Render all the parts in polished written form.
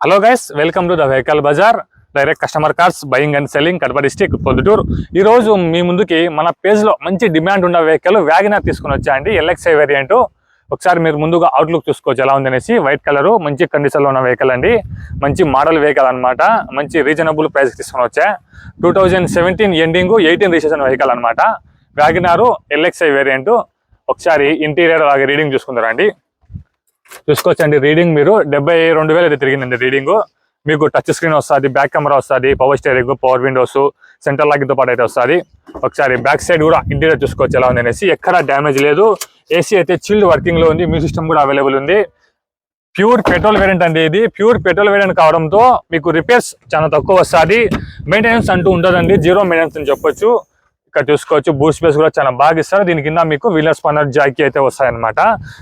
Hello guys, welcome to the vehicle bazaar. Direct customer cars buying and selling Kadapa district Proddatur. ఈ రోజు మీ ముందుకి మన page లో మంచి డిమాండ్ ఉన్న వెహికల్ వ్యాగనర్ తీసుకుని వచ్చా అండి. LXi variant. ఒకసారి మీరు ముందుగా అవుట్లుక్ చూసుకోవచ్చు ఎలా ఉందనేసి. వైట్ కలర్ మంచి కండిషన్ లో ఉన్న వెహికల్ అండి. మంచి మోడల్ వెహికల్ అనమాట. మంచి రీజనబుల్ ప్రైస్ తీసుకుని వచ్చా. 2017 ఎండింగ్ 18 రిజిస్ట్రేషన్ వెహికల్ అనమాట. WagonR LXI variant. ఒకసారి ఇంటీరియర్ అలాగే రీడింగ్ చూసుకుంటారండి. చూసుకోవచ్చండి రీడింగ్ మీరు 72,000 అయితే తిరిగిందండి రీడింగ్. మీకు టచ్ స్క్రీన్ వస్తుంది, బ్యాక్ కెమెరా వస్తుంది, power steering, power windows, centre లాకింగ్తో పాటు అయితే వస్తుంది. ఒకసారి బ్యాక్ సైడ్ కూడా ఇంటీరియర్ చూసుకోవచ్చు ఎలా ఉంది అనేసి. ఎక్కడ డ్యామేజ్ లేదు. ఏసీ అయితే చిల్డ్ వర్కింగ్ లో ఉంది. మ్యూజిక్ సిస్టమ్ కూడా అవైలబుల్ ఉంది. ప్యూర్ పెట్రోల్ వేరియంట్ అండి. ఇది ప్యూర్ పెట్రోల్ వేరియంట్ కావడంతో మీకు రిపేర్స్ చాలా తక్కువ వస్తుంది. మెయింటెనెన్స్ అంటూ ఉండదండి, జీరో మెయింటెనెన్స్ అని చెప్పొచ్చు. ఇక్కడ చూసుకోవచ్చు బూట్ స్పేస్ కూడా చాలా బాగా ఇస్తారు. దీని కింద మీకు వీలర్ స్పన్నర్ జాకీ అయితే వస్తాయన్నమాట.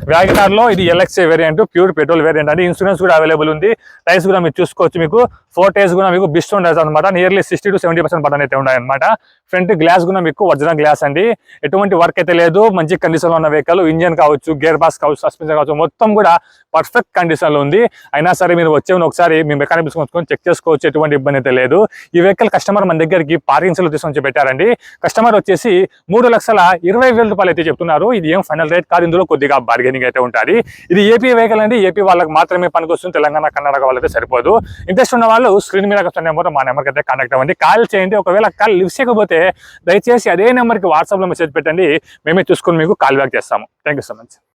వ్యాగనార్ లో ఇది LXi variant, pure petrol variant అండి. ఇన్సూరెన్స్ కూడా అవైలబుల్ ఉంది. టైర్స్ కూడా మీరు చూసుకోవచ్చు. మీకు 4 టైర్స్ కూడా మీకు బిస్టోన్ టైర్స్ అనమాట. నియర్లీ 60 to 70% బటన్ అయితే ఉన్నాయన్నమాట. ఫ్రంట్ గ్లాస్ కూడా మీకు ఒరిజినల్ గ్లాస్ అండి. ఎటువంటి వర్క్ అయితే లేదు. మంచి కండిషన్ లో ఉన్న వెహికల్. ఇంజన్ కావచ్చు, గేర్ బాక్స్ కావచ్చు, సస్పెన్షన్ కావచ్చు, మొత్తం కూడా పర్ఫెక్ట్ కండిషన్ లో ఉంది. అయినా సరే మీరు వచ్చే ఒకసారి మీ మెకానిక్ తీసుకొని చెక్ చేసుకోవచ్చు. ఎటువంటి ఇబ్బంది అయితే లేదు. ఈ వెహికల్ కస్టమర్ మన దగ్గరికి పార్కింగ్ సెల్ తీసుకొని పెట్టారండి. కస్టమర్ వచ్చేసి 3,20,000 రూపాయలు అయితే చెప్తున్నారు. ఇది ఏం ఫైనల్ రేట్ కాదు. ఇందులో కొద్దిగా బార్గెనింగ్ అయితే ఉంటుంది. ఇది ఏపీ వెహికల్ అండి. ఏపీ వాళ్ళకి మాత్రమే పనికొస్తుంది. తెలంగాణ, కర్ణాటక వాళ్ళైతే సరిపోదు. ఇంట్రెస్ట్ ఉన్న వాళ్ళు స్క్రీన్ మీద నెంబర్ మా నెంబర్కి అయితే కాంటాక్ట్ అవ్వండి. కాల్ చేయండి. ఒకవేళ కాల్ లిఫ్ట్ చేయకపోతే దయచేసి అదే నెంబర్కి వాట్సాప్లో మెసేజ్ పెట్టండి. మేమే చూసుకొని మీకు కాల్ బ్యాక్ చేస్తాము. Thank you so much.